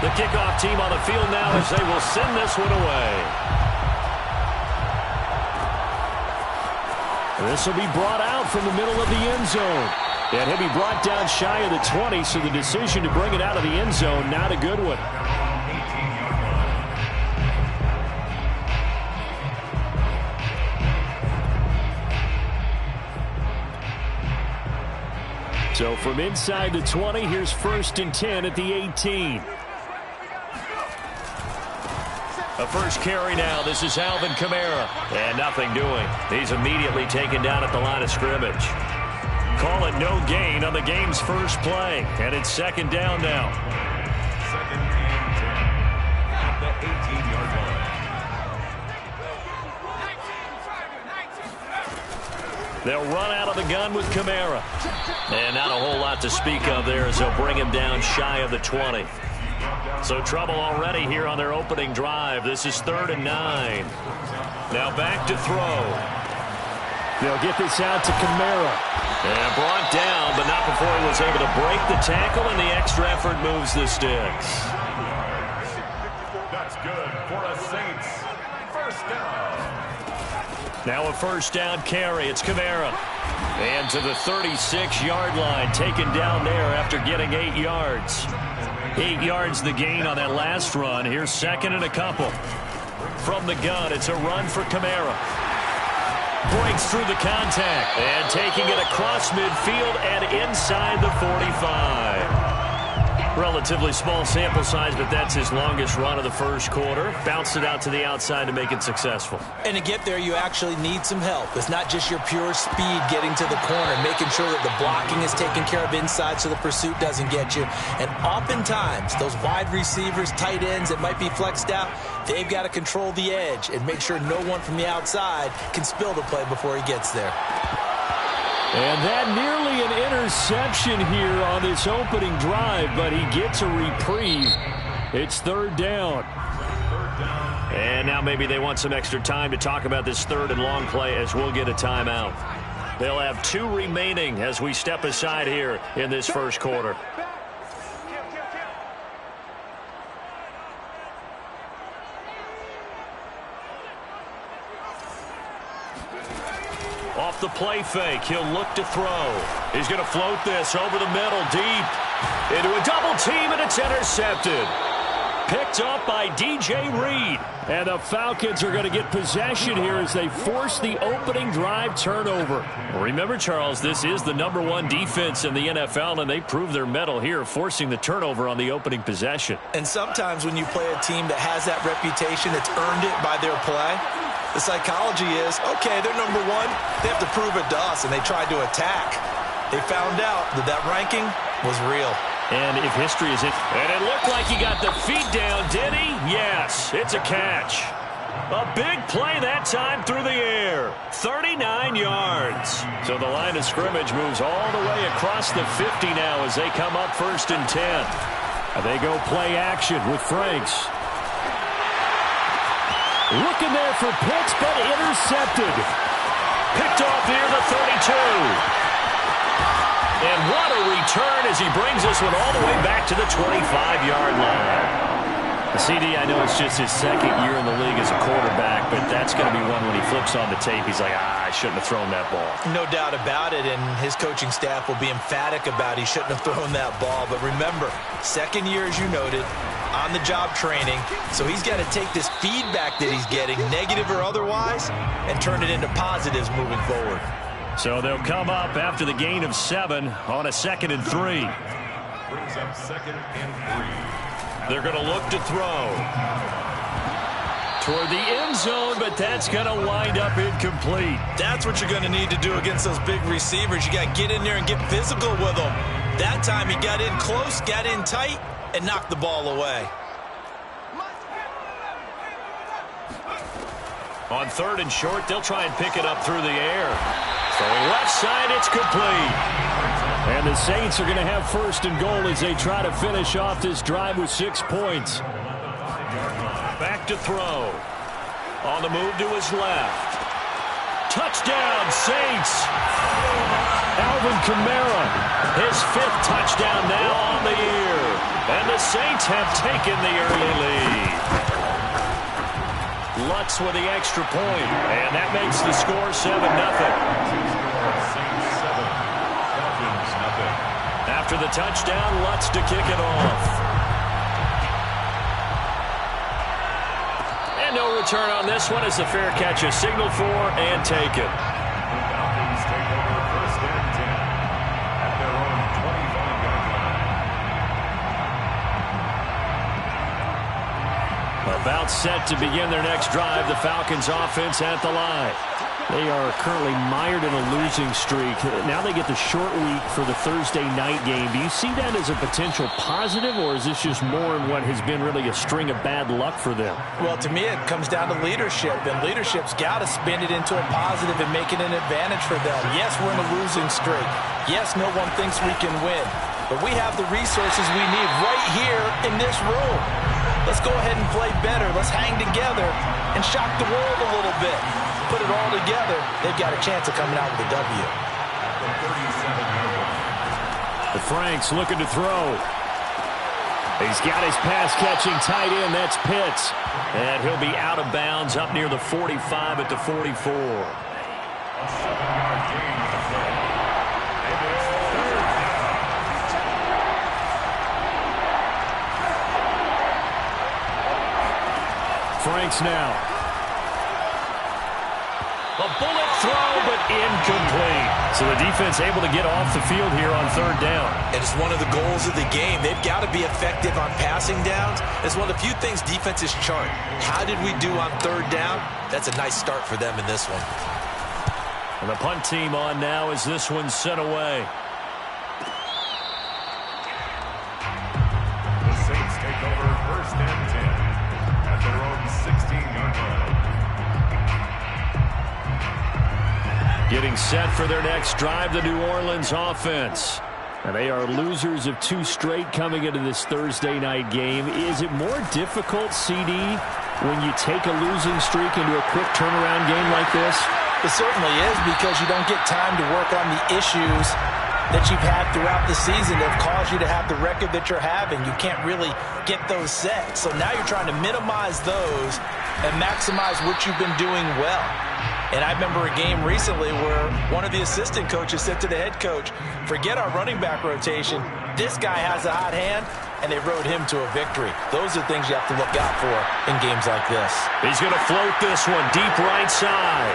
The kickoff team on the field now as they will send this one away. This will be brought out from the middle of the end zone. And he'll be brought down shy of the 20, so the decision to bring it out of the end zone, not a good one. So from inside the 20, here's 1st and 10 at the 18. A first carry now. This is Alvin Kamara. And nothing doing. He's immediately taken down at the line of scrimmage. Call it no gain on the game's first play. And it's 2nd down now. 2nd and 10 at the 18-yard line. They'll run out of the gun with Kamara. And not a whole lot to speak of there as they'll bring him down shy of the 20. So trouble already here on their opening drive. This is 3rd and 9. Now back to throw. They'll get this out to Kamara. And brought down, but not before he was able to break the tackle, and the extra effort moves the sticks. That's good for a Saints. 1st down. Now a 1st down carry. It's Kamara. And to the 36-yard line, taken down there after getting 8 yards. 8 yards the gain on that last run. Here's 2nd and a couple. From the gun, it's a run for Kamara. Breaks through the contact. And taking it across midfield and inside the 45. Relatively small sample size, but that's his longest run of the first quarter. Bounced it out to the outside to make it successful. And to get there, you actually need some help. It's not just your pure speed getting to the corner, making sure that the blocking is taken care of inside so the pursuit doesn't get you. And oftentimes, those wide receivers, tight ends that might be flexed out, they've got to control the edge and make sure no one from the outside can spill the play before he gets there. And that nearly an interception here on this opening drive, but he gets a reprieve. It's 3rd down. And now maybe they want some extra time to talk about this 3rd and long play as we'll get a timeout. They'll have 2 remaining as we step aside here in this first quarter. Off the play fake, he'll look to throw. He's going to float this over the middle, deep. Into a double team, and it's intercepted. Picked up by DJ Reed. And the Falcons are going to get possession here as they force the opening drive turnover. Remember, Charles, this is the #1 defense in the NFL, and they prove their mettle here, forcing the turnover on the opening possession. And sometimes when you play a team that has that reputation, that's earned it by their play, the psychology is, okay, they're #1. They have to prove it to us, and they tried to attack. They found out that that ranking was real. And if history is it, and it looked like he got the feet down, did he? Yes, it's a catch. A big play that time through the air. 39 yards. So the line of scrimmage moves all the way across the 50 now as they come up 1st and 10. And they go play action with Franks. Looking there for Pitts, but intercepted. Picked off near the 32. And what a return as he brings this one all the way back to the 25-yard line. CD, I know it's just his 2nd year in the league as a quarterback, but that's going to be one when he flips on the tape, he's like, I shouldn't have thrown that ball. No doubt about it, and his coaching staff will be emphatic about he shouldn't have thrown that ball. But remember, 2nd year, as you noted, on-the-job training, so he's got to take this feedback that he's getting, negative or otherwise, and turn it into positives moving forward. So they'll come up after the gain of 7 on a 2nd and 3. Brings up 2nd and 3. They're going to look to throw toward the end zone, but that's going to wind up incomplete. That's what you're going to need to do against those big receivers. You got to get in there and get physical with them. That time he got in close, got in tight, and knocked the ball away. On 3rd and short, they'll try and pick it up through the air. Throwing left side, it's complete. And the Saints are going to have 1st and goal as they try to finish off this drive with 6 points. Back to throw. On the move to his left. Touchdown, Saints. Alvin Kamara. His 5th touchdown now on the year. And the Saints have taken the early lead. Lutz with the extra point, and that makes the score 7-0. After the touchdown, Lutz to kick it off. And no return on this one as the fair catch is signaled for and taken. Falcons take over 1st and 10 at their own 25-yard line. About set to begin their next drive, the Falcons offense at the line. They are currently mired in a losing streak. Now they get the short week for the Thursday night game. Do you see that as a potential positive, or is this just more in what has been really a string of bad luck for them? Well, to me, it comes down to leadership, and leadership's got to spin it into a positive and make it an advantage for them. Yes, we're in a losing streak. Yes, no one thinks we can win, but we have the resources we need right here in this room. Let's go ahead and play better. Let's hang together and shock the world a little bit. Put it all together, they've got a chance of coming out with a W. The Franks looking to throw. He's got his pass-catching tight end. That's Pitts. And he'll be out of bounds up near the 45 at the 44. A 7-yard gain on the play. And it's 3rd down. Franks now. A bullet throw, but incomplete. So the defense able to get off the field here on 3rd down. And it's one of the goals of the game. They've got to be effective on passing downs. It's one of the few things defenses chart. How did we do on 3rd down? That's a nice start for them in this one. And the punt team on now as this one's sent away. The Saints take over 1st and 10 at their own 16-yard line. Getting set for their next drive, the New Orleans offense. And they are losers of 2 straight coming into this Thursday night game. Is it more difficult, CD, when you take a losing streak into a quick turnaround game like this? It certainly is, because you don't get time to work on the issues that you've had throughout the season that have caused you to have the record that you're having. You can't really get those set. So now you're trying to minimize those and maximize what you've been doing well. And I remember a game recently where one of the assistant coaches said to the head coach, forget our running back rotation. This guy has a hot hand, and they rode him to a victory. Those are things you have to look out for in games like this. He's going to float this one deep right side.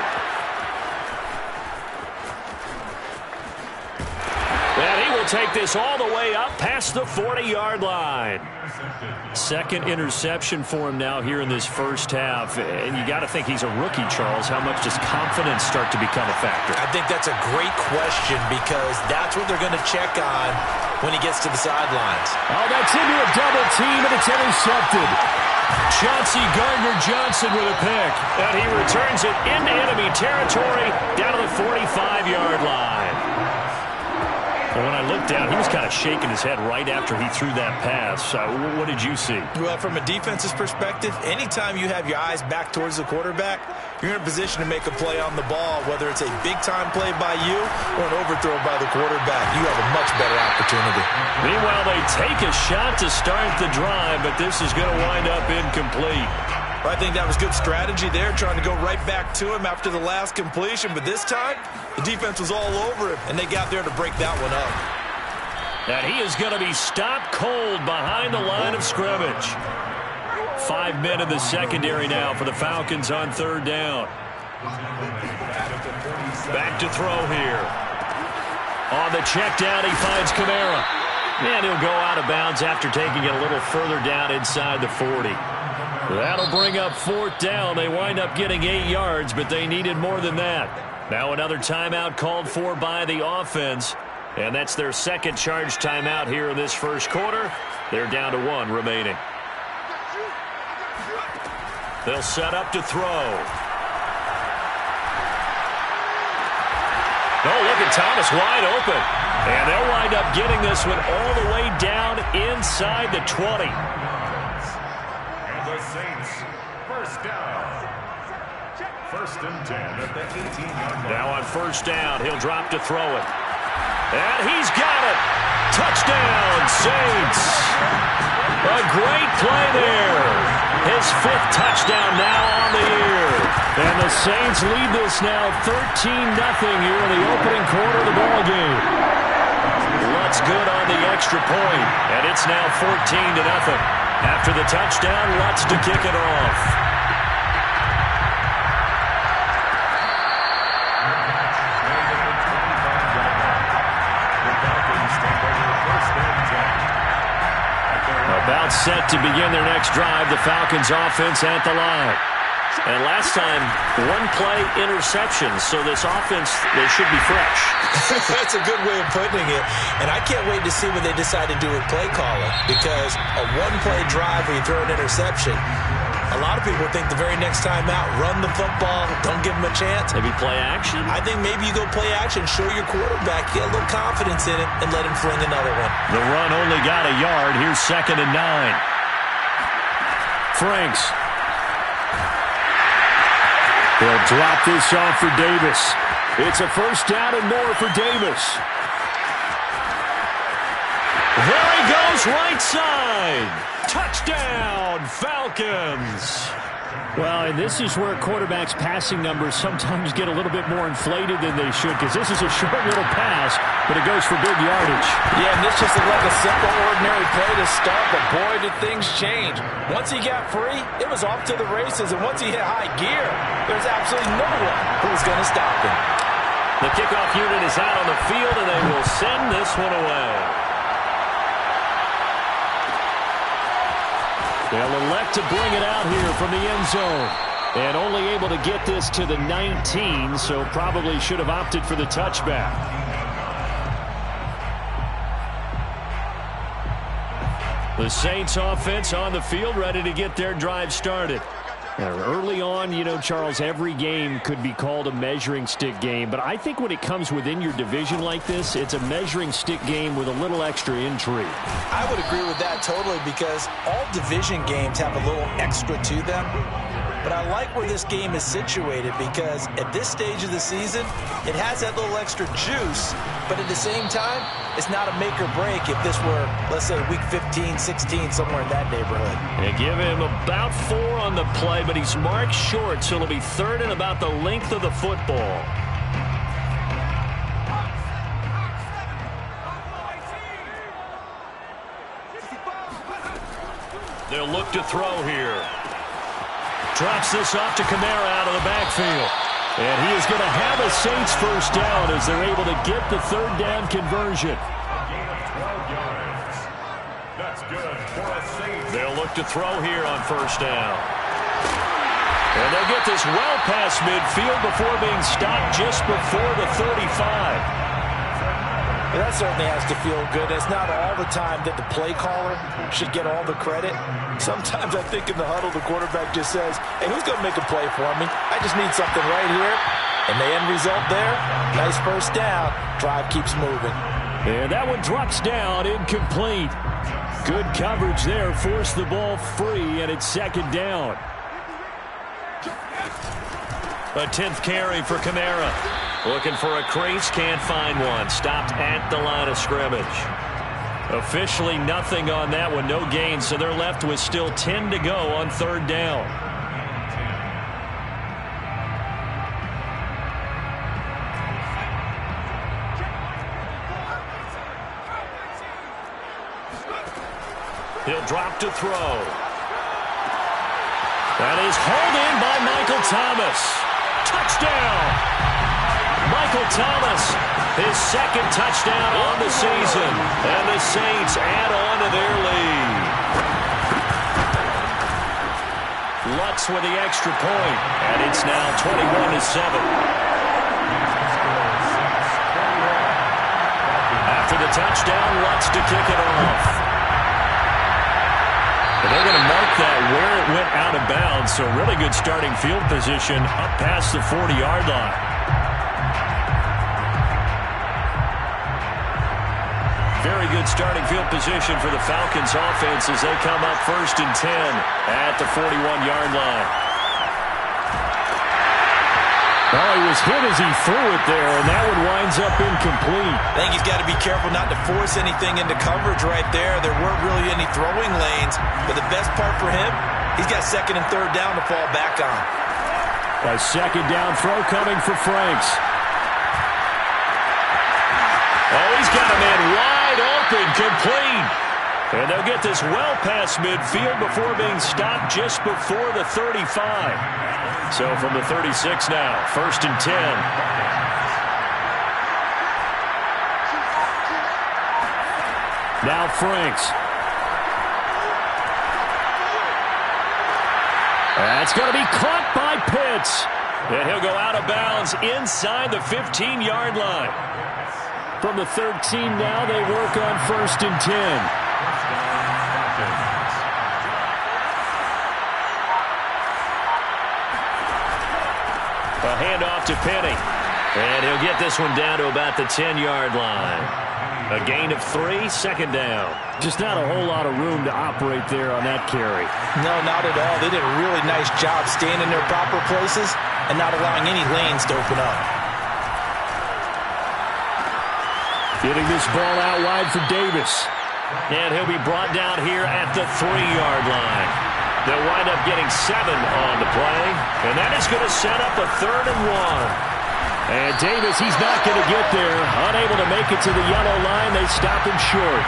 And he will take this all the way up past the 40-yard line. Second interception for him now here in this first half. And you got to think he's a rookie, Charles. How much does confidence start to become a factor? I think that's a great question, because that's what they're going to check on when he gets to the sidelines. Oh, that's into a double team, and it's intercepted. Chauncey Gardner-Johnson with a pick. And he returns it into enemy territory down to the 45-yard line. And when I looked down, he was kind of shaking his head right after he threw that pass. What did you see? Well, from a defense's perspective, anytime you have your eyes back towards the quarterback, you're in a position to make a play on the ball, whether it's a big-time play by you or an overthrow by the quarterback. You have a much better opportunity. Meanwhile, they take a shot to start the drive, but this is going to wind up incomplete. I think that was good strategy there, trying to go right back to him after the last completion. But this time, the defense was all over him, and they got there to break that one up. And he is going to be stopped cold behind the line of scrimmage. 5 men in the secondary now for the Falcons on 3rd down. Back to throw here. On the check down, he finds Kamara. And he'll go out of bounds after taking it a little further down inside the 40. That'll bring up 4th down. They wind up getting 8 yards, but they needed more than that. Now another timeout called for by the offense. And that's their second charge timeout here in this first quarter. They're down to 1 remaining. They'll set up to throw. Oh, look at Thomas wide open. And they'll wind up getting this one all the way down inside the 20. And the Saints, 1st down. 1st and 10 at the 18-yard line. Now on 1st down, he'll drop to throw it. And he's got it. Touchdown, Saints. A great play there. His 5th touchdown now on the year. And the Saints lead this now 13-0 here in the opening quarter of the ball game. Lutz good on the extra point, and it's now 14-0. After the touchdown, Lutz to kick it off. About set to begin their next drive, the Falcons offense at the line. And last time, 1-play interception, so this offense, they should be fresh. That's a good way of putting it. And I can't wait to see what they decide to do with play calling, because a 1-play drive where you throw an interception, a lot of people think the very next time out, run the football, don't give them a chance. Maybe play action? I think maybe you go play action, show your quarterback, get a little confidence in it, and let him fling another one. The run only got a yard. Here's 2nd and 9. Franks. They'll drop this off for Davis. It's a 1st down and more for Davis. There he goes, right side. Touchdown, Falcons. Well, and this is where quarterbacks' passing numbers sometimes get a little bit more inflated than they should, because this is a short little pass, but it goes for big yardage. Yeah, and this just looked like a simple, ordinary play to start, but boy, did things change. Once he got free, it was off to the races, and once he hit high gear, there's absolutely no one who was going to stop him. The kickoff unit is out on the field, and they will send this one away. They'll elect to bring it out here from the end zone. And only able to get this to the 19, so probably should have opted for the touchback. The Saints offense on the field, ready to get their drive started. Early on, you know, Charles, every game could be called a measuring stick game. But I think when it comes within your division like this, it's a measuring stick game with a little extra intrigue. I would agree with that totally, because all division games have a little extra to them. But I like where this game is situated, because at this stage of the season, it has that little extra juice. But at the same time, it's not a make or break if this were, let's say, week 15, 16, somewhere in that neighborhood. They give him about 4 on the play, but he's marked short, so it'll be 3rd and about the length of the football. They'll look to throw here. Drops this off to Kamara out of the backfield. And he is going to have a Saints 1st down as they're able to get the 3rd down conversion. That's good for a Saints. They'll look to throw here on 1st down. And they'll get this well past midfield before being stopped just before the 35. Well, that certainly has to feel good. It's not all the time that the play caller should get all the credit. Sometimes I think in the huddle, the quarterback just says, hey, who's going to make a play for me? I just need something right here. And the end result there, nice 1st down. Drive keeps moving. And that one drops down, incomplete. Good coverage there, forced the ball free, and it's 2nd down. A 10th carry for Kamara. Looking for a crease, can't find one. Stopped at the line of scrimmage. Officially nothing on that one, no gain, so they're left with still 10 to go on 3rd down. He'll drop to throw. That is hauled in by Michael Thomas. Touchdown! Michael Thomas, his 2nd touchdown on the season. And the Saints add on to their lead. Lutz with the extra point, and it's now 21-7. After the touchdown, Lutz to kick it off. And they're going to mark that where it went out of bounds, so really good starting field position up past the 40-yard line. Very good starting field position for the Falcons offense as they come up 1st and 10 at the 41-yard line. Oh, he was hit as he threw it there, and that one winds up incomplete. I think he's got to be careful not to force anything into coverage right there. There weren't really any throwing lanes, but the best part for him, he's got second and third down to fall back on. A second down throw coming for Franks. Oh, he's got a man wide open, complete. And they'll get this well past midfield before being stopped just before the 35. So from the 36 now, 1st and 10. Now Franks. That's going to be caught by Pitts. And he'll go out of bounds inside the 15-yard line. From the 13 now, they work on 1st and 10. A handoff to Penny. And he'll get this one down to about the 10-yard line. A gain of 3, second down. Just not a whole lot of room to operate there on that carry. No, not at all. They did a really nice job staying in their proper places and not allowing any lanes to open up. Getting this ball out wide for Davis. And he'll be brought down here at the 3-yard line. They'll wind up getting 7 on the play. And that is going to set up a 3rd and 1. And Davis, he's not going to get there. Unable to make it to the yellow line. They stop him short.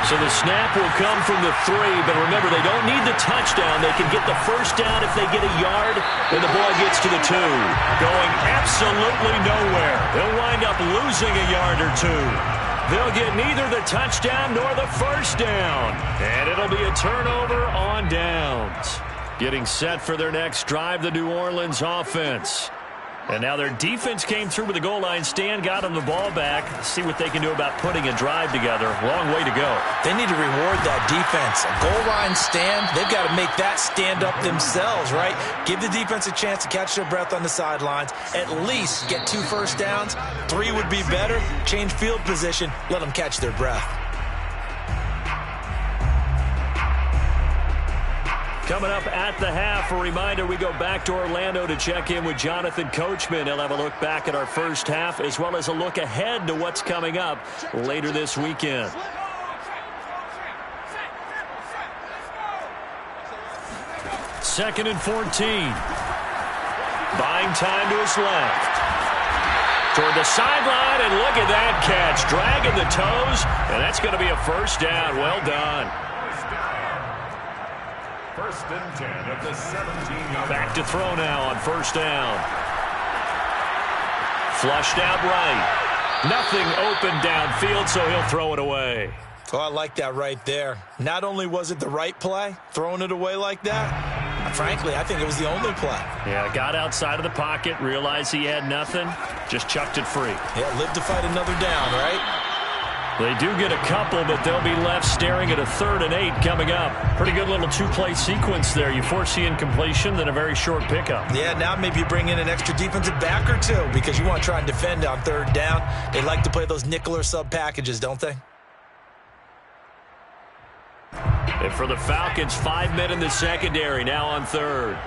So the snap will come from the 3, but remember, they don't need the touchdown. They can get the first down if they get a yard, and the ball gets to the 2. Going absolutely nowhere. They'll wind up losing a yard or 2. They'll get neither the touchdown nor the first down. And it'll be a turnover on downs. Getting set for their next drive, the New Orleans offense. And now their defense came through with a goal line stand, got them the ball back. See what they can do about putting a drive together. Long way to go. They need to reward that defense. A goal line stand, they've got to make that stand up themselves, right? Give the defense a chance to catch their breath on the sidelines. At least get 2 first downs. 3 would be better. Change field position. Let them catch their breath. Coming up at the half, a reminder, we go back to Orlando to check in with Jonathan Coachman. He'll have a look back at our first half as well as a look ahead to what's coming up later this weekend. Second and 14. Buying time to his left. Toward the sideline, and look at that catch. Dragging the toes, and that's going to be a first down. Well done. 1st and 10 at the 17-yard. Back to throw now on first down. Flushed out right. Nothing open downfield, so he'll throw it away. Oh, I like that right there. Not only was it the right play, throwing it away like that, frankly, I think it was the only play. Yeah, got outside of the pocket, realized he had nothing, just chucked it free. Yeah, live to fight another down, right? They do get a couple, but they'll be left staring at a 3rd and 8 coming up. Pretty good little 2-play sequence there. You force the incompletion, then a very short pickup. Yeah, now maybe you bring in an extra defensive back or 2 because you want to try and defend on 3rd down. They like to play those nickel or sub packages, don't they? And for the Falcons, 5 men in the secondary, now on 3rd.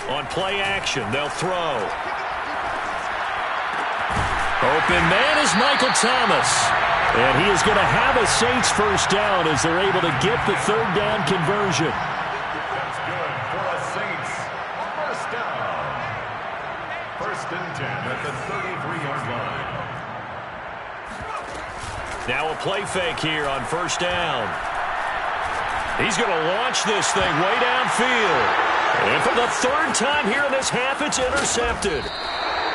On play action, they'll throw. Open man is Michael Thomas. And he is going to have a Saints first down as they're able to get the 3rd down conversion. That's good for a Saints. First down. 1st and 10 at the 33-yard line. Now a play fake here on first down. He's going to launch this thing way downfield. And for the 3rd time here in this half, it's intercepted.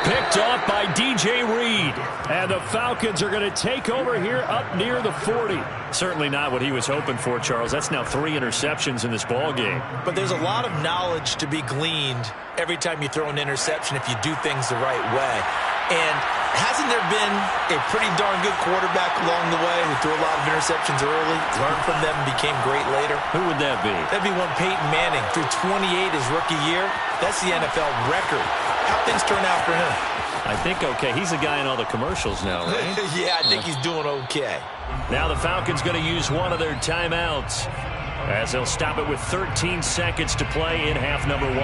Picked off by DJ Reed. And the Falcons are going to take over here up near the 40. Certainly not what he was hoping for, Charles. That's now 3 interceptions in this ball game. But there's a lot of knowledge to be gleaned every time you throw an interception if you do things the right way. And hasn't there been a pretty darn good quarterback along the way who threw a lot of interceptions early, learned from them, and became great later? Who would that be? That'd be one Peyton Manning. Threw 28 his rookie year. That's the NFL record. How'd things turn out for him? I think okay. He's the guy in all the commercials now, right? Yeah, I think he's doing okay. Now the Falcons going to use one of their timeouts as they'll stop it with 13 seconds to play in half number 1.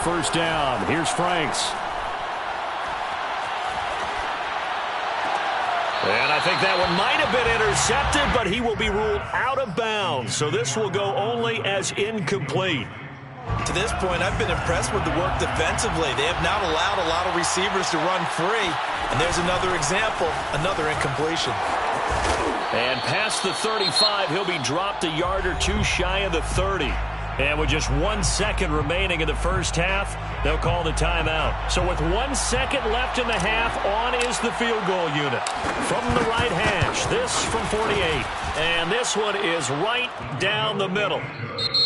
first down. Here's Franks. And I think that one might have been intercepted, but he will be ruled out of bounds. So this will go only as incomplete. To this point, I've been impressed with the work defensively. They have not allowed a lot of receivers to run free. And there's another example, another incompletion. And past the 35, he'll be dropped a yard or two shy of the 30. And with just 1 second remaining in the first half, they'll call the timeout. So with 1 second left in the half, on is the field goal unit. From the right hash, this from 48. And this one is right down the middle.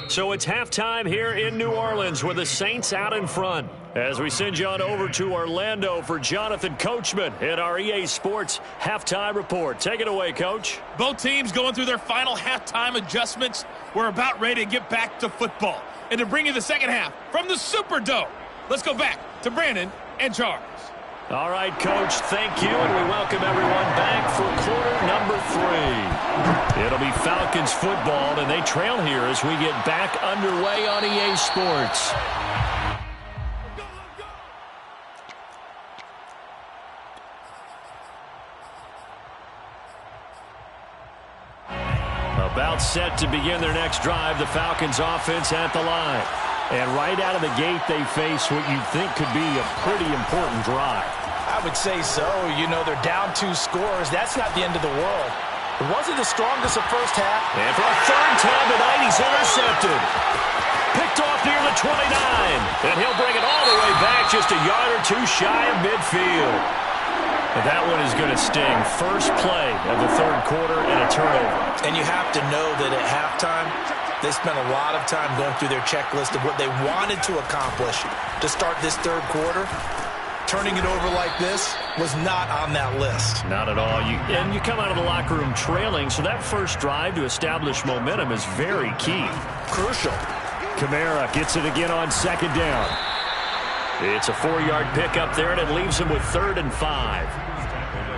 So it's halftime here in New Orleans with the Saints out in front. As we send you on over to Orlando for Jonathan Coachman in our EA Sports Halftime Report. Take it away, Coach. Both teams going through their final halftime adjustments. We're about ready to get back to football. And to bring you the second half from the Superdome, let's go back to Brandon and Charles. All right, Coach, thank you, and we welcome everyone back for quarter number 3. It'll be Falcons football, and they trail here as we get back underway on EA Sports. About set to begin their next drive, the Falcons offense at the line. And right out of the gate, they face what you think could be a pretty important drive. I would say so. You know, they're down 2 scores. That's not the end of the world. It wasn't the strongest of first half. And for a third time tonight, he's intercepted. Picked off near the 29. And he'll bring it all the way back just a yard or two shy of midfield. And that one is going to sting. First play of the third quarter and a turnover. And you have to know that at halftime, they spent a lot of time going through their checklist of what they wanted to accomplish to start this third quarter. Turning it over like this was not on that list. Not at all. And you come out of the locker room trailing, so that first drive to establish momentum is very key. Crucial. Kamara gets it again on second down. It's a 4-yard pickup there, and it leaves him with 3rd and 5.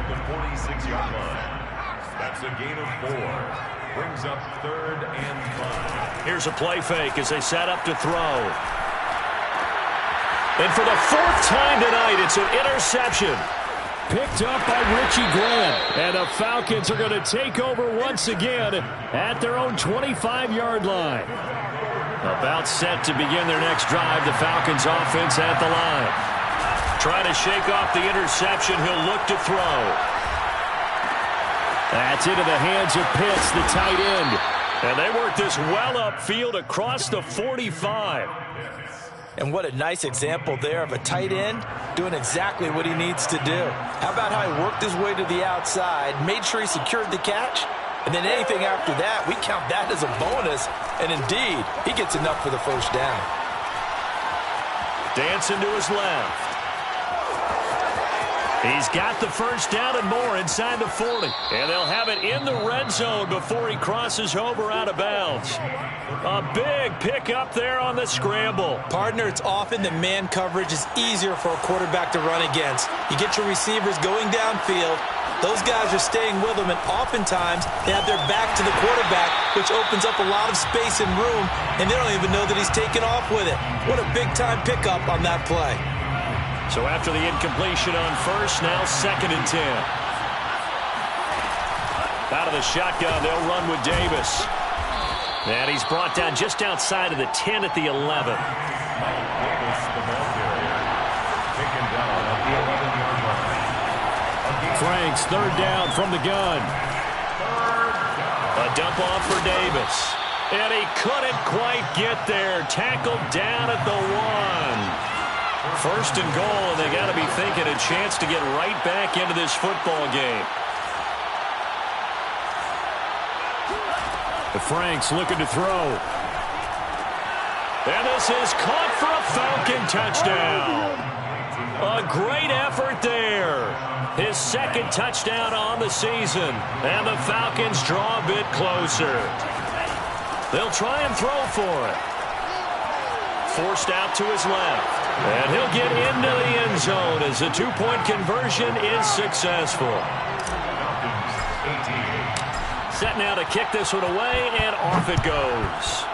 The 46-yard line. That's a gain of 4. Brings up 3rd and 5. Here's a play fake as they set up to throw. And for the 4th time tonight, it's an interception. Picked up by Richie Grant. And the Falcons are going to take over once again at their own 25-yard line. About set to begin their next drive, the Falcons offense at the line. Trying to shake off the interception, he'll look to throw. That's into the hands of Pitts, the tight end. And they work this well upfield across the 45. And what a nice example there of a tight end doing exactly what he needs to do. How about how he worked his way to the outside, made sure he secured the catch, and then anything after that, we count that as a bonus. And indeed, he gets enough for the first down. Dancing to his left. He's got the first down and more inside the 40. And they'll have it in the red zone before he crosses over out of bounds. A big pickup there on the scramble. Partner, it's often that man coverage is easier for a quarterback to run against. You get your receivers going downfield. Those guys are staying with him, and oftentimes they have their back to the quarterback, which opens up a lot of space and room, and they don't even know that he's taken off with it. What a big-time pickup on that play. So after the incompletion on first, now 2nd and 10. Out of the shotgun, they'll run with Davis. And he's brought down just outside of the 10 at the 11. Davis, the ball carrier, taken down at the 11-yard line. Franks, 3rd down from the gun. A dump off for Davis. And he couldn't quite get there. Tackled down at the 1. 1st and goal, and they got to be thinking a chance to get right back into this football game. The Franks looking to throw. And this is caught for a Falcon touchdown. A great effort there. His 2nd touchdown on the season. And the Falcons draw a bit closer. They'll try and throw for it. Forced out to his left. And he'll get into the end zone as the 2-point conversion is successful. Set now to kick this one away, and off it goes.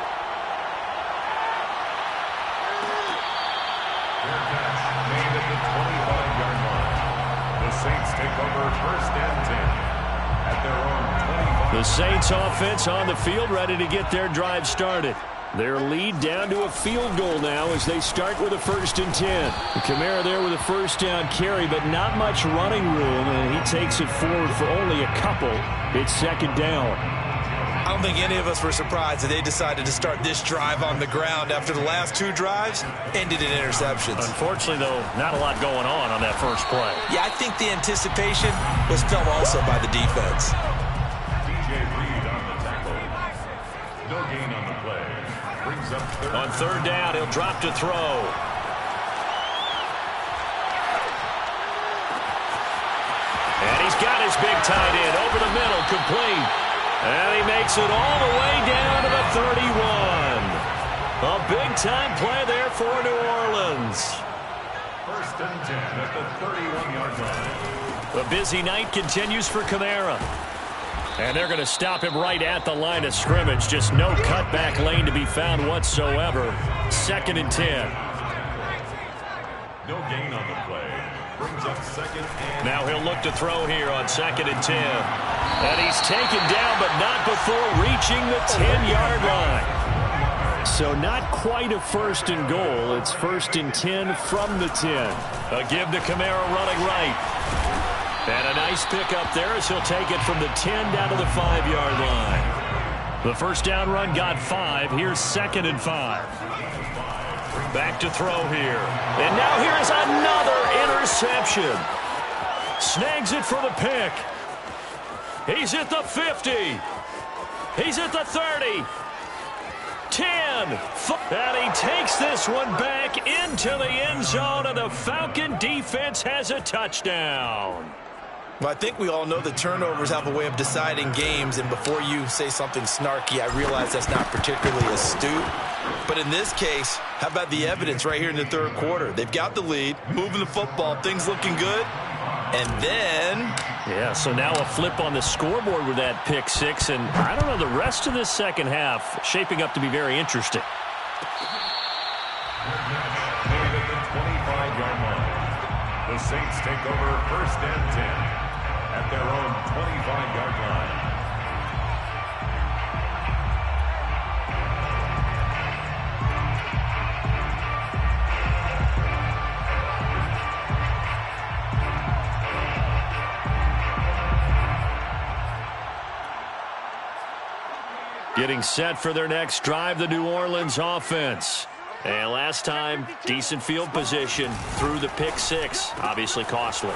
the 25-yard line. The Saints take over 1st and 10 at their own 25. The Saints offense on the field, ready to get their drive started. Their lead down to a field goal now as they start with a 1st and 10. Kamara there with a first down carry, but not much running room, and he takes it forward for only a couple. It's 2nd down. I don't think any of us were surprised that they decided to start this drive on the ground after the last 2 drives ended in interceptions. Unfortunately, though, not a lot going on that first play. Yeah, I think the anticipation was felt also by the defense. DJ Reed on the tackle. No gain on the play. Brings up 3rd. On 3rd down, he'll drop to throw. And he's got his big tight end over the middle, complete. And he makes it all the way down to the 31. A big-time play there for New Orleans. 1st and 10 at the 31-yard line. The busy night continues for Kamara. And they're going to him him right at the line of scrimmage. Just no cutback lane to be found whatsoever. 2nd and 10. No gain on the play. Brings up 2nd and... Now he'll look to throw here on 2nd and 10. And he's taken down, but not before reaching the 10-yard line. So not quite a 1st and goal. It's 1st and 10 from the 10. A give to Kamara running right. And a nice pickup there as he'll take it from the 10 down to the 5-yard line. The first down run got 5. Here's 2nd and 5. Back to throw here. And now here's another interception. Snags it for the pick. He's at the 50. He's at the 30. 10. And he takes this one back into the end zone, and the Falcon defense has a touchdown. Well, I think we all know that turnovers have a way of deciding games, and before you say something snarky, I realize that's not particularly astute. But in this case, how about the evidence right here in the 3rd quarter? They've got the lead, moving the football, things looking good, and then... Yeah, so now a flip on the scoreboard with that pick 6, and I don't know, the rest of this second half shaping up to be very interesting. Made at the 25-yard line. The Saints take over 1st and 10 at their own 25-yard line. Getting set for their next drive, the New Orleans offense. And last time, decent field position through the pick 6. Obviously costly.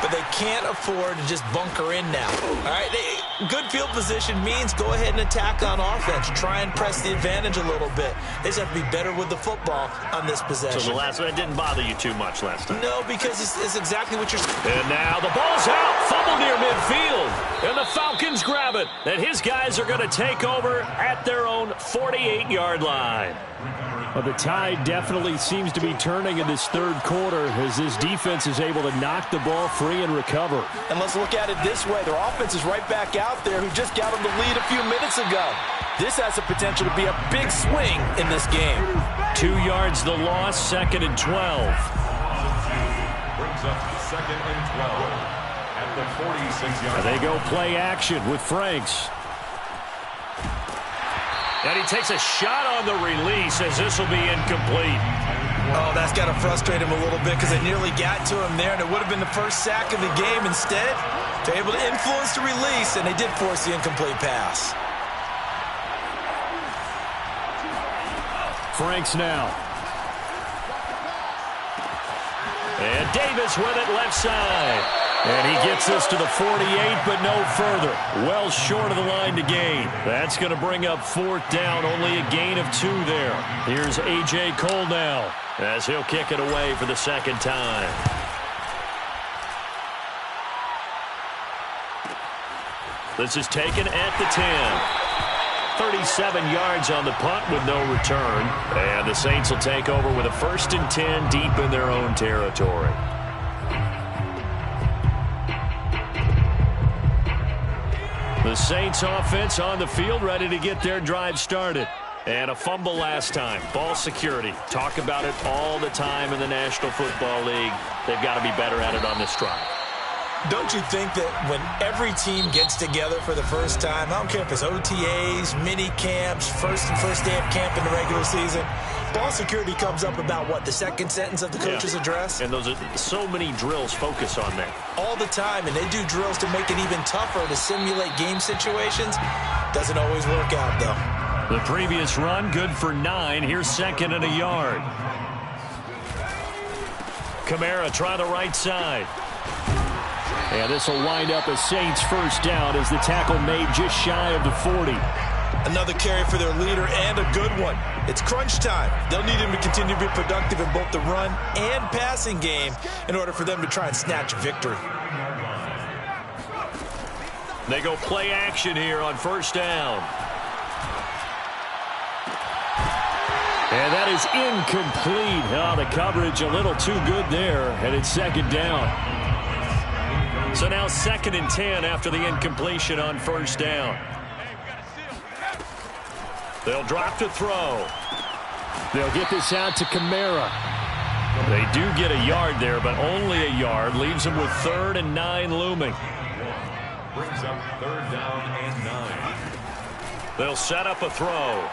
But they can't afford to just bunker in now. All right, good field position means go ahead and attack on offense. Try and press the advantage a little bit. They just have to be better with the football on this possession. So the last one didn't bother you too much last time? No, because it's exactly what you're... And now the ball's out. Fumble near midfield. And the Falcons grab it. And his guys are going to take over at their own 48-yard line. Well, the tide definitely seems to be turning in this 3rd quarter as this defense is able to knock the ball free and recover. And let's look at it this way. Their offense is right back out there who just got them the lead a few minutes ago. This has the potential to be a big swing in this game. 2 yards the loss, 2nd and 12. Brings up 2nd and 12 at the 46-yard line. They go play action with Franks. And he takes a shot on the release as this will be incomplete. Oh, that's got to frustrate him a little bit because they nearly got to him there, and it would have been the first sack of the game. Instead, they're able to influence the release, and they did force the incomplete pass. Franks now. And Davis with it left side. And he gets this to the 48, but no further. Well short of the line to gain. That's going to bring up 4th down. Only a gain of 2 there. Here's A.J. Cole now as he'll kick it away for the 2nd time. This is taken at the 10. 37 yards on the punt with no return. And the Saints will take over with a 1st and 10 deep in their own territory. The Saints offense on the field ready to get their drive started. And a fumble last time. Ball security. Talk about it all the time in the National Football League. They've got to be better at it on this drive. Don't you think that when every team gets together for the first time, I don't care if it's OTAs, mini camps, first day of camp in the regular season, ball security comes up about, what, the second sentence of the coach's address? And those are so many drills focus on that. All the time, and they do drills to make it even tougher to simulate game situations. Doesn't always work out, though. The previous run, good for 9. Here's 2nd and a yard. Kamara try the right side. And this will wind up a Saints first down as the tackle made just shy of the 40. Another carry for their leader and a good one. It's crunch time. They'll need him to continue to be productive in both the run and passing game in order for them to try and snatch a victory. They go play action here on first down. And that is incomplete. Oh, the coverage a little too good there, and it's 2nd down. So now 2nd and 10 after the incompletion on first down. They'll drop to throw. They'll get this out to Kamara. They do get a yard there, but only a yard. Leaves them with 3rd and 9 looming. Brings up 3rd down and 9. They'll set up a throw.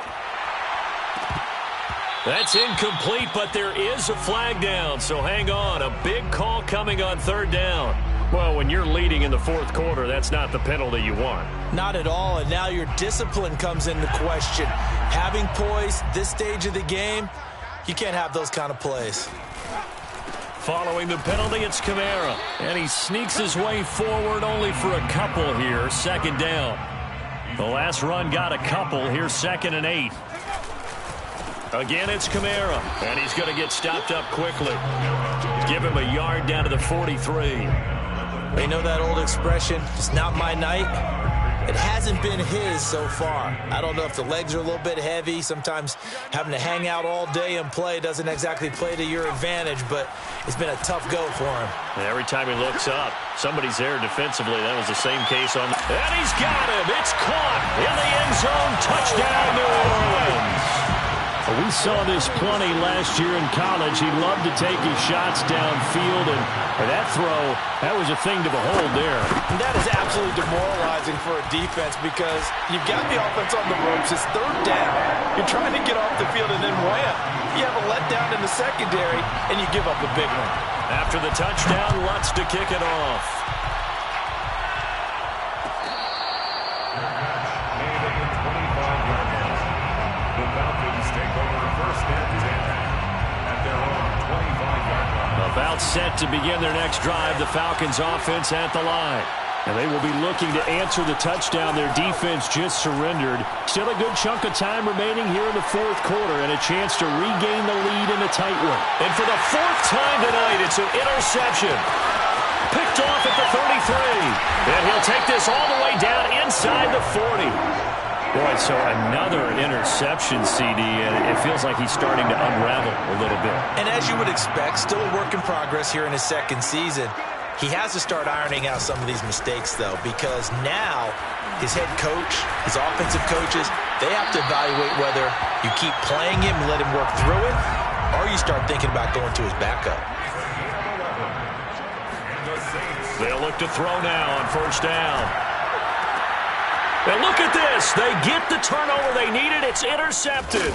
That's incomplete, but there is a flag down, so hang on. A big call coming on 3rd down. Well, when you're leading in the 4th quarter, that's not the penalty you want. Not at all, and now your discipline comes into question. Having poise this stage of the game, you can't have those kind of plays. Following the penalty, it's Kamara. And he sneaks his way forward only for a couple here. 2nd down. The last run got a couple. Here's 2nd and 8. Again, it's Kamara. And he's going to get stopped up quickly. Give him a yard down to the 43. They know that old expression, it's not my night. It hasn't been his so far. I don't know if the legs are a little bit heavy. Sometimes having to hang out all day and play doesn't exactly play to your advantage, but it's been a tough go for him. Every time he looks up, somebody's there defensively. That was the same case on. And he's got him. It's caught in the end zone. Touchdown, New Orleans. We saw this plenty last year in college. He loved to take his shots downfield, and that throw, that was a thing to behold there. And that is absolutely demoralizing for a defense because you've got the offense on the ropes. It's 3rd down. You're trying to get off the field, and then wham, you have a letdown in the secondary, and you give up a big one. After the touchdown, Lutz to kick it off. About set to begin their next drive, the Falcons offense at the line. And they will be looking to answer the touchdown their defense just surrendered. Still a good chunk of time remaining here in the 4th quarter and a chance to regain the lead in a tight one. And for the 4th time tonight, it's an interception. Picked off at the 33. And he'll take this all the way down inside the 40. Boy, so another interception, CD, and it feels like he's starting to unravel a little bit. And as you would expect, still a work in progress here in his 2nd season. He has to start ironing out some of these mistakes, though, because now his head coach, his offensive coaches, they have to evaluate whether you keep playing him and let him work through it, or you start thinking about going to his backup. They'll look to throw now on first down. And look at this. They get the turnover they needed. It's intercepted.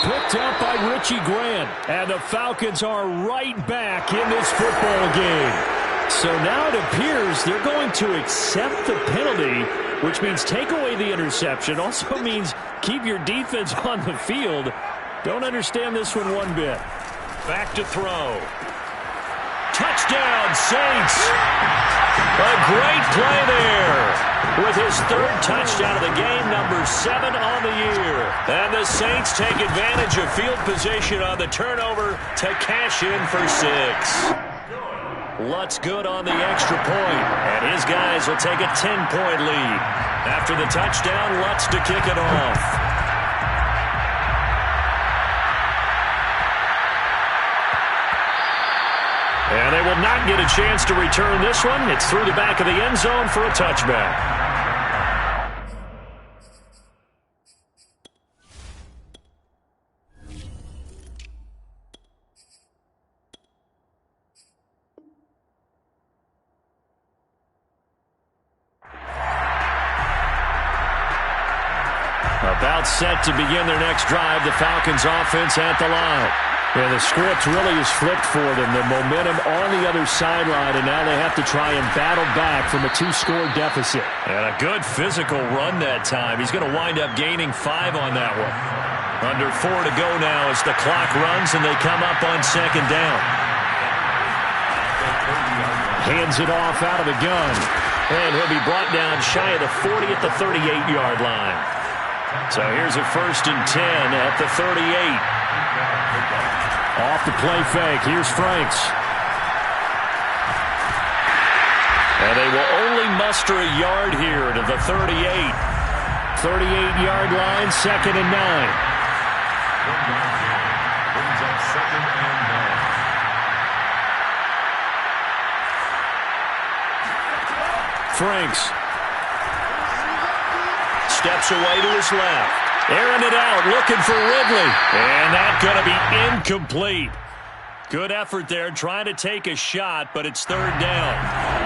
Picked up by Richie Grant. And the Falcons are right back in this football game. So now it appears they're going to accept the penalty, which means take away the interception. Also means keep your defense on the field. Don't understand this one bit. Back to throw. Touchdown, Saints. A great play there. With his 3rd touchdown of the game, number 7 on the year. And the Saints take advantage of field position on the turnover to cash in for 6. Lutz good on the extra point, and his guys will take a 10-point lead. After the touchdown, Lutz to kick it off. And they will not get a chance to return this one. It's through the back of the end zone for a touchback. About set to begin their next drive. The Falcons offense at the line. Yeah, the script really is flipped for them. The momentum on the other sideline, and now they have to try and battle back from a 2-score deficit. And a good physical run that time. He's going to wind up gaining 5 on that one. Under 4 to go now as the clock runs and they come up on second down. Hands it off out of the gun. And he'll be brought down shy of the 40 at the 38-yard line. So here's a 1st and 10 at the 38. Off the play fake. Here's Franks. And they will only muster a yard here to the 38. 38-yard line, 2nd and 9. Brings up 2nd and 9. Franks. Steps away to his left. Airing it out, looking for Ridley. And that's going to be incomplete. Good effort there, trying to take a shot, but it's 3rd down.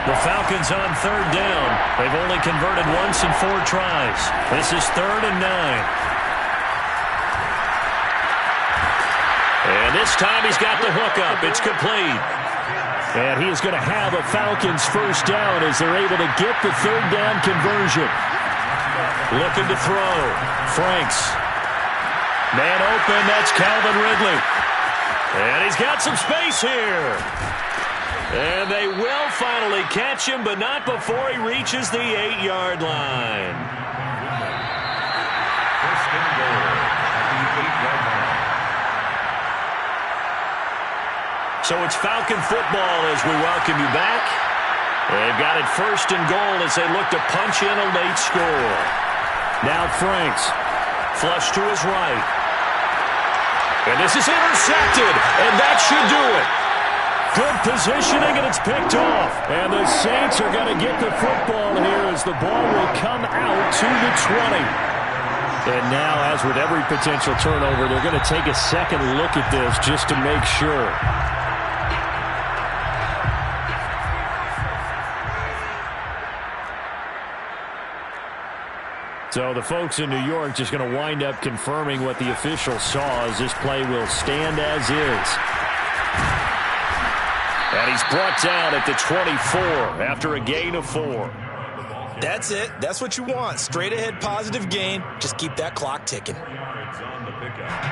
The Falcons on 3rd down. They've only converted once in 4 tries. This is 3rd and 9. And this time he's got the hook up. It's complete. And he is going to have a Falcons 1st down as they're able to get the 3rd down conversion. Looking to throw. Franks. Man open, that's Calvin Ridley. And he's got some space here. And they will finally catch him, but not before he reaches the 8-yard line. 1st and goal at the 8-yard line. So it's Falcon football as we welcome you back. They've got it 1st and goal as they look to punch in a late score. Now Franks. Flush to his right. And this is intercepted, and that should do it. Good positioning, and it's picked off. And the Saints are going to get the football here as the ball will come out to the 20. And now, as with every potential turnover, they're going to take a second look at this just to make sure. So the folks in New York just going to wind up confirming what the officials saw as this play will stand as is. And he's brought down at the 24 after a gain of 4. That's it. That's what you want. Straight ahead positive gain. Just keep that clock ticking.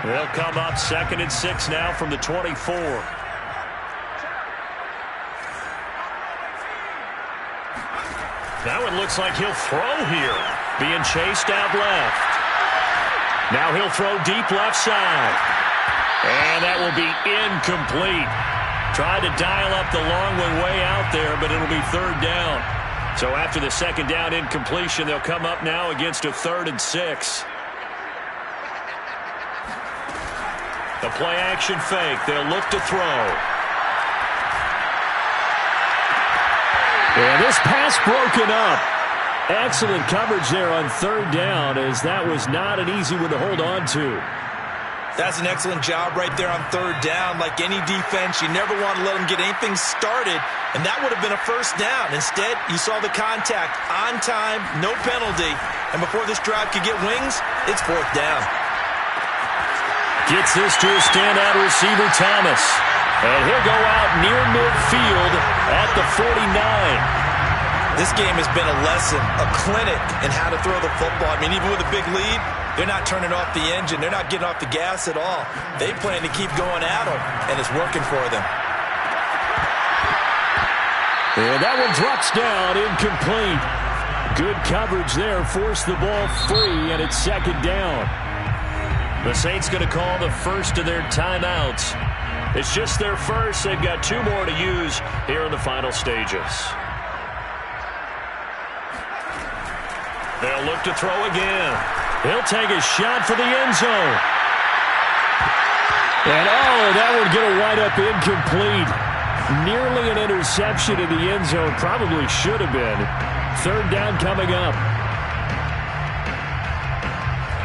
They'll come up 2nd and 6 now from the 24. Now it looks like he'll throw here. Being chased out left. Now he'll throw deep left side. And that will be incomplete. Tried to dial up the long one way out there, but it'll be 3rd down. So after the 2nd down incompletion, they'll come up now against a 3rd and 6. The play action fake. They'll look to throw. And this pass broken up. Excellent coverage there on 3rd down, as that was not an easy one to hold on to. That's an excellent job right there on 3rd down. Like any defense, you never want to let them get anything started, and that would have been a 1st down. Instead, you saw the contact on time, no penalty, and before this drive could get wings, it's 4th down. Gets this to a standout receiver, Thomas. And he'll go out near midfield at the 49. This game has been a lesson, a clinic in how to throw the football. I mean, even with a big lead, they're not turning off the engine. They're not getting off the gas at all. They plan to keep going at them, and it's working for them. And that one drops down, incomplete. Good coverage there, forced the ball free, and it's 2nd down. The Saints going to call the first of their timeouts. It's just their first. They've got 2 more to use here in the final stages. They'll look to throw again. He'll take a shot for the end zone. And, oh, that one going to wind up incomplete. Nearly an interception in the end zone. Probably should have been. 3rd down coming up.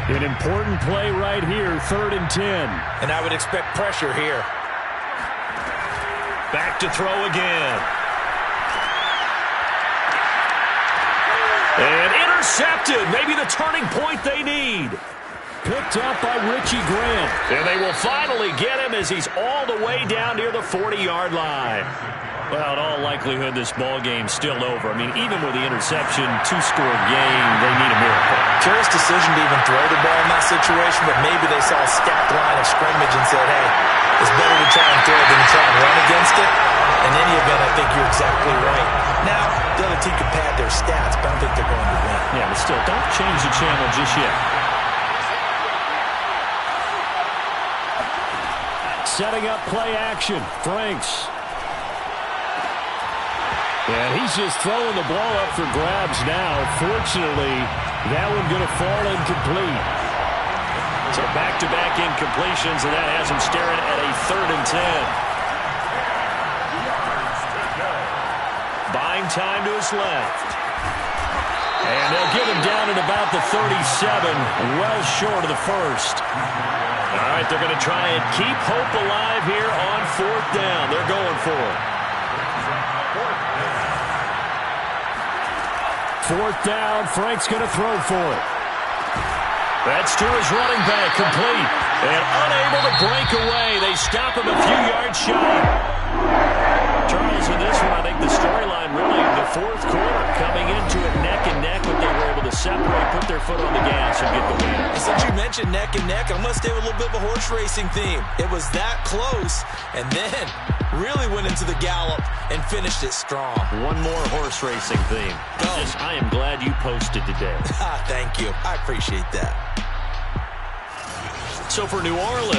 An important play right here, 3rd and 10. And I would expect pressure here. Back to throw again. And intercepted. Maybe the turning point they need. Picked up by Richie Grant. And they will finally get him as he's all the way down near the 40-yard line. Well, in all likelihood, this ball game's still over. I mean, even with the interception, two-score game, they need a miracle. Curious decision to even throw the ball in that situation, but maybe they saw a stacked line of scrimmage and said, hey, it's better to try and throw it than to try and run against it. In any event, I think you're exactly right. Now, the other team can pad their stats, but I don't think they're going to win. Yeah, but still, don't change the channel just yet. Setting up play action. Franks. And he's just throwing the ball up for grabs now. Fortunately, that one going to fall incomplete. So back-to-back incompletions, and that has him staring at a 3rd and 10. Buying time to his left. And they'll get him down at about the 37, well short of the first. All right, they're going to try and keep hope alive here on 4th down. They're going for it. 4th down, Frank's going to throw for it. That's to his running back, complete. And unable to break away. They stop him a few yards shy. Charles, in this one, I think the storyline really, the 4th quarter, coming into it neck and neck, but they were able to separate, put their foot on the gas, and get the win. Since you mentioned neck and neck, I'm going to stay with a little bit of a horse racing theme. It was that close, and then really went into the gallop and finished it strong. One more horse racing theme. I am glad you posted today. Thank you. I appreciate that. So for New Orleans,